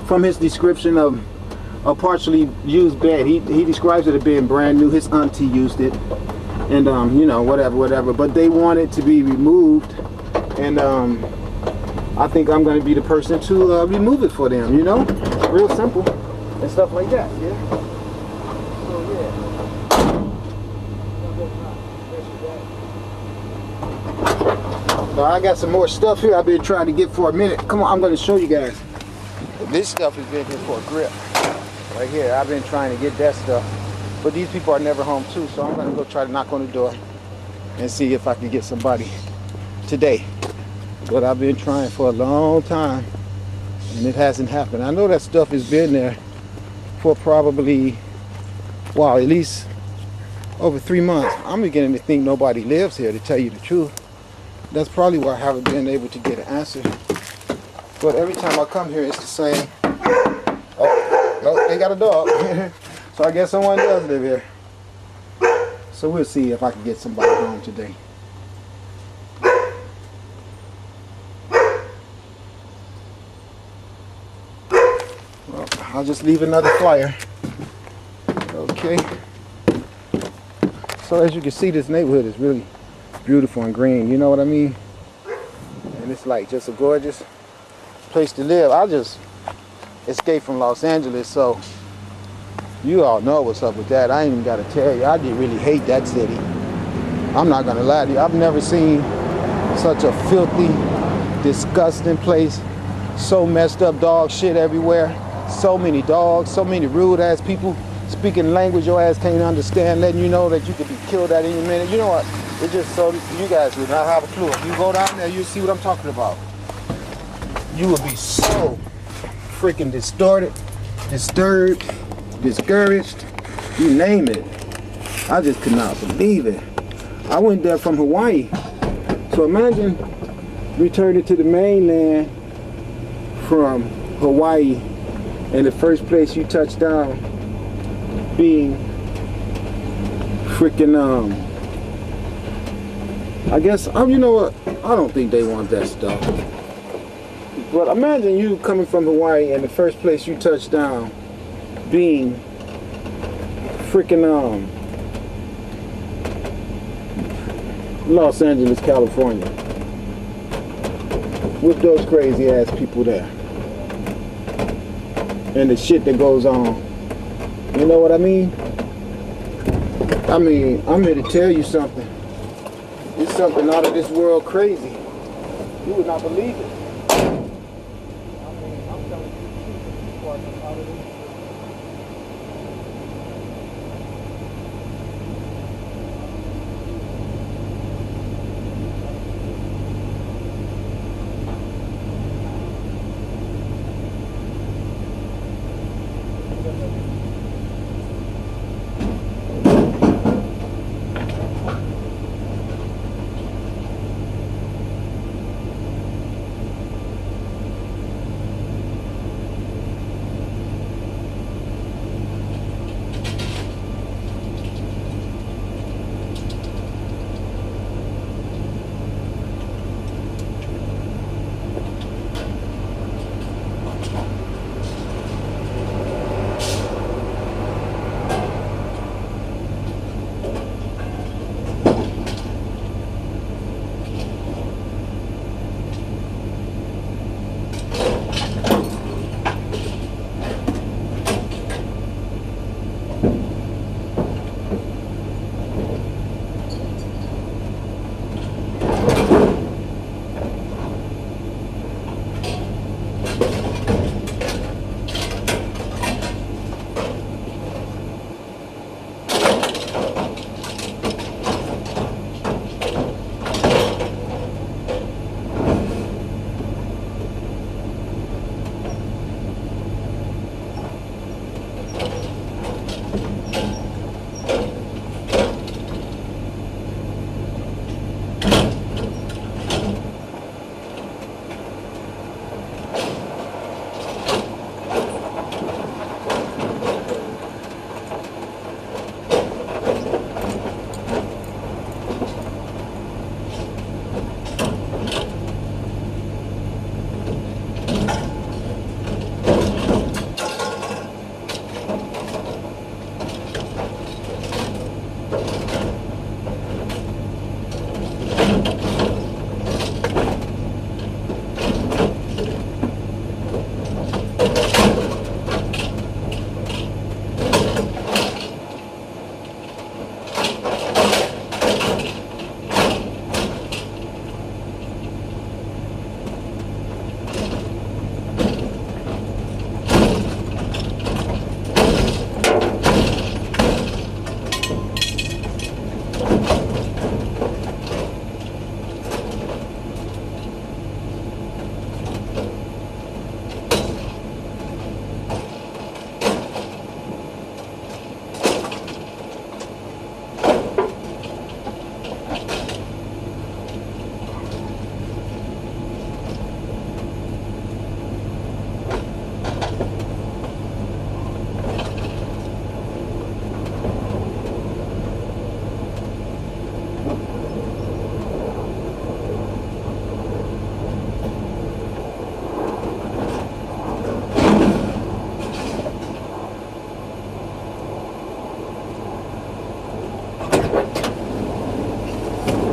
from his description of a partially used bed. He describes it as being brand new. His auntie used it, and you know, whatever. But they want it to be removed, and I think I'm going to be the person to remove it for them. You know, real simple and stuff like that. Yeah. So yeah. I got some more stuff here I've been trying to get for a minute. Come on, I'm going to show you guys. This stuff has been here for a grip. Right here, I've been trying to get that stuff. But these people are never home too, so I'm going to go try to knock on the door and see if I can get somebody today. But I've been trying for a long time, and it hasn't happened. I know that stuff has been there for probably, wow, at least over 3 months. I'm beginning to think nobody lives here, to tell you the truth. That's probably why I haven't been able to get an answer. But every time I come here, it's the same. Oh, no, they got a dog. So I guess someone does live here. So we'll see if I can get somebody home today. Well, I'll just leave another flyer. Okay. So as you can see, this neighborhood is really beautiful and green, you know what I mean? And it's like just a gorgeous place to live. I just escaped from Los Angeles, so you all know what's up with that. I ain't even got to tell you, I did really hate that city. I'm not gonna lie to you, I've never seen such a filthy, disgusting place. So messed up dog shit everywhere. So many dogs, so many rude ass people speaking language your ass can't understand, letting you know that you could be killed at any minute. You know what? It's just so you guys would not have a clue. If you go down there, you'll see what I'm talking about. You will be so freaking distorted, disturbed, discouraged, you name it. I just could not believe it. I went there from Hawaii. So imagine returning to the mainland from Hawaii, and the first place you touch down being freaking I guess, you know what, I don't think they want that stuff. But imagine you coming from Hawaii and the first place you touch down being freaking Los Angeles, California, with those crazy ass people there and the shit that goes on. You know what I mean? I mean, I'm here to tell you something. It's something out of this world crazy. You would not believe it. I mean, I'm telling you the truth. People are just out of this.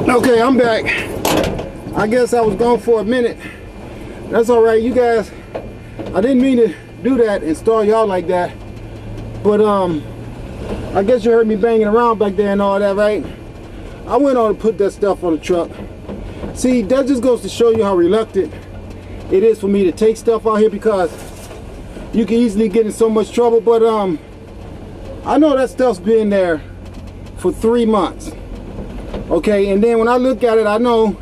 Okay, I'm back. I guess I was gone for a minute. That's all right, you guys. I didn't mean to do that and start y'all like that. But I guess you heard me banging around back there and all that, right? I went on to put that stuff on the truck. See, that just goes to show you how reluctant it is for me to take stuff out here, because you can easily get in so much trouble. But I know that stuff's been there for 3 months. Okay, and then when I look at it, I know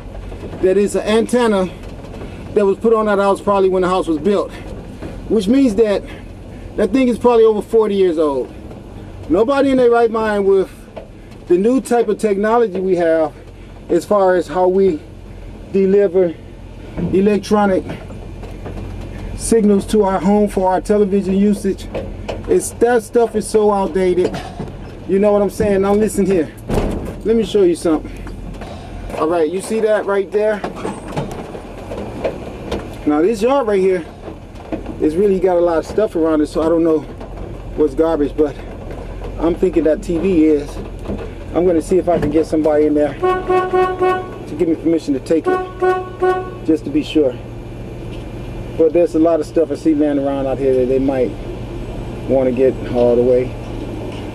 that it's an antenna that was put on that house probably when the house was built, which means that that thing is probably over 40 years old. Nobody in their right mind, with the new type of technology we have as far as how we deliver electronic signals to our home for our television usage, that stuff is so outdated. You know what I'm saying? Now listen here. Let me show you something. All right, you see that right there? Now this yard right here is really got a lot of stuff around it, so I don't know what's garbage, but I'm thinking that TV is. I'm gonna see if I can get somebody in there to give me permission to take it, just to be sure. But there's a lot of stuff I see laying around out here that they might want to get hauled away.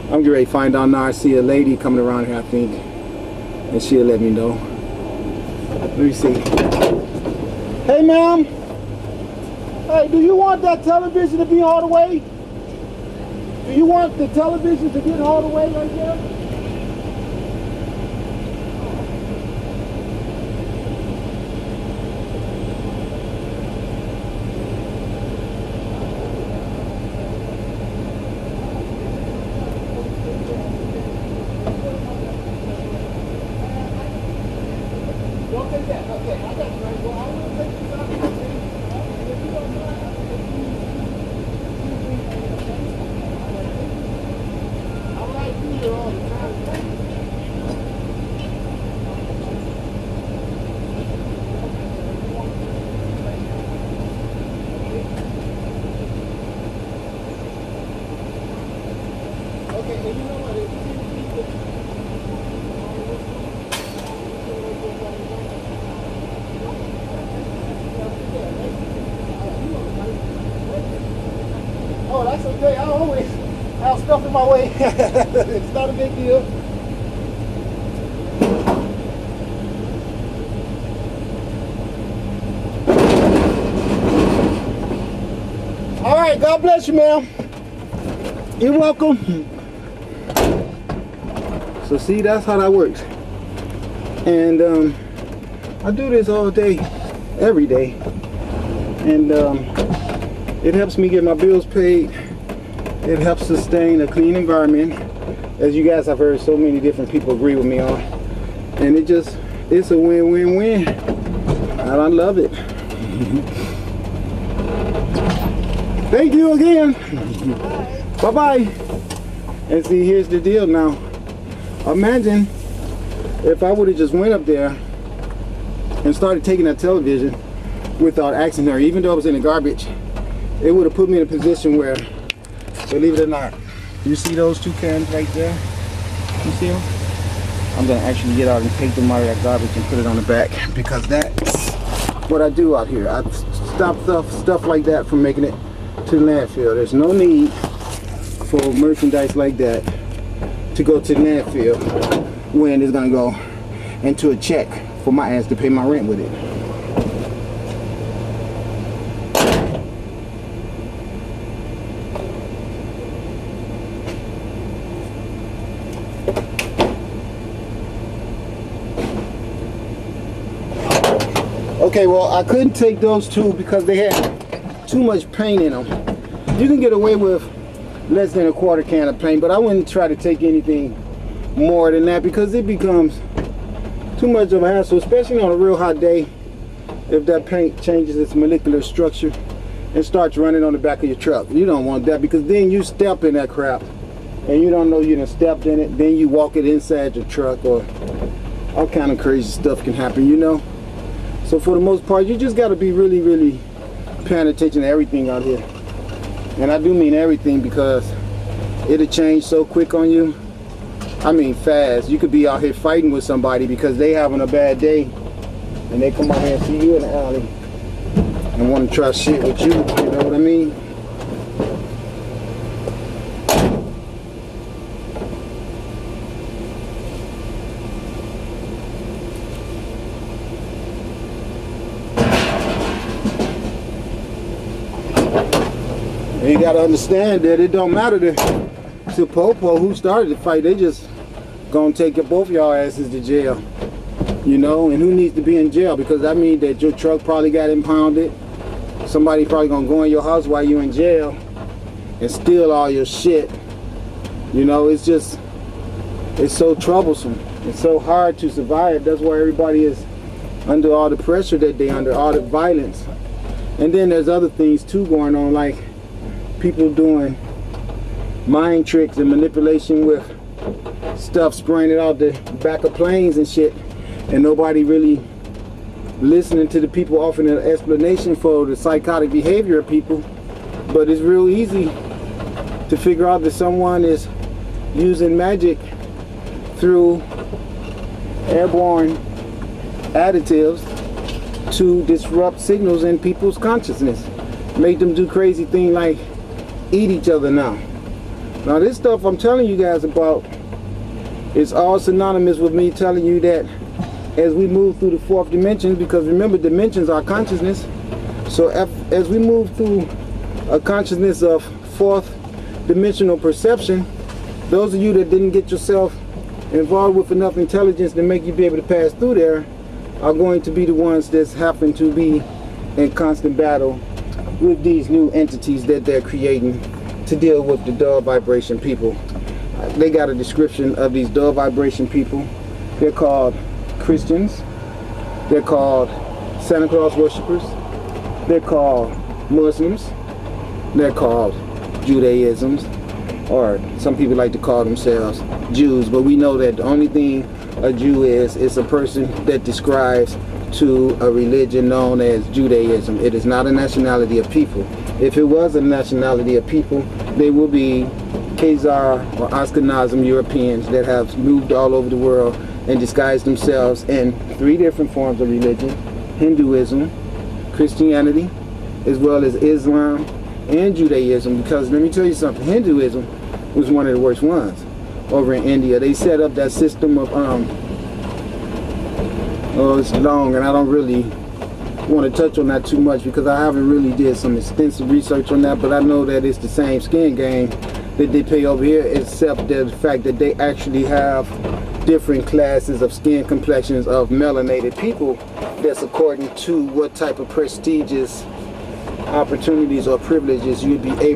I'm getting ready to find out now. I see a lady coming around here, I think, and she'll let me know. Let me see. Hey, ma'am. Hey, do you want that television to be hauled away? Do you want the television to get hauled away right there? Oh, that's okay. I always have stuff in my way. It's not a big deal. All right, God bless you, ma'am. You're welcome. So see, that's how that works. And I do this all day, every day. And it helps me get my bills paid. It helps sustain a clean environment, as you guys have heard so many different people agree with me on. And it's a win-win-win. And I love it. Thank you again. Bye-bye. And see, here's the deal now. Imagine if I would have just went up there and started taking that television without asking her, even though it was in the garbage. It would have put me in a position where, believe it or not, you see those two cans right there? You see them? I'm gonna actually get out and take them out of that garbage and put it on the back, because that's what I do out here. I stop stuff like that from making it to the landfill. There's no need for merchandise like that to go to the landfill when it's gonna go into a check for my ass to pay my rent with it. Okay, well, I couldn't take those two because they had too much paint in them. You can get away with less than a quarter can of paint, but I wouldn't try to take anything more than that because it becomes too much of a hassle, especially on a real hot day. If that paint changes its molecular structure and starts running on the back of your truck, you don't want that because then you step in that crap and you don't know you done stepped in it. Then you walk it inside your truck, or all kind of crazy stuff can happen, you know. So for the most part, you just got to be really, really paying attention to everything out here. And I do mean everything because it'll change so quick on you. I mean fast. You could be out here fighting with somebody because they having a bad day and they come out here and see you in the alley and want to try shit with you, you know what I mean? And you gotta understand that it don't matter to Popo who started the fight. They just gonna take both y'all asses to jail, you know. And who needs to be in jail? Because that means that your truck probably got impounded. Somebody probably gonna go in your house while you're in jail and steal all your shit. You know, it's so troublesome. It's so hard to survive. That's why everybody is under all the pressure that they under, all the violence. And then there's other things too going on, like people doing mind tricks and manipulation with stuff, spraying it out the back of planes and shit, and nobody really listening to the people offering an explanation for the psychotic behavior of people. But it's real easy to figure out that someone is using magic through airborne additives to disrupt signals in people's consciousness, make them do crazy things like eat each other now. Now this stuff I'm telling you guys about is all synonymous with me telling you that as we move through the fourth dimension, because remember, dimensions are consciousness. So as we move through a consciousness of fourth dimensional perception, those of you that didn't get yourself involved with enough intelligence to make you be able to pass through there are going to be the ones that happen to be in constant battle with these new entities that they're creating to deal with the dull vibration people. They got a description of these dull vibration people. They're called Christians. They're called Santa Claus worshippers. They're called Muslims. They're called Judaisms, or some people like to call themselves Jews, but we know that the only thing a Jew is a person that describes to a religion known as Judaism. It is not a nationality of people. If it was a nationality of people, they will be Khazar or Ashkenazim Europeans that have moved all over the world and disguised themselves in 3 different forms of religion: Hinduism, Christianity, as well as Islam and Judaism. Because let me tell you something, Hinduism was one of the worst ones over in India. They set up that system of oh, it's long and I don't really want to touch on that too much because I haven't really did some extensive research on that, but I know that it's the same skin game that they pay over here, except the fact that they actually have different classes of skin complexions of melanated people that's according to what type of prestigious opportunities or privileges you'd be able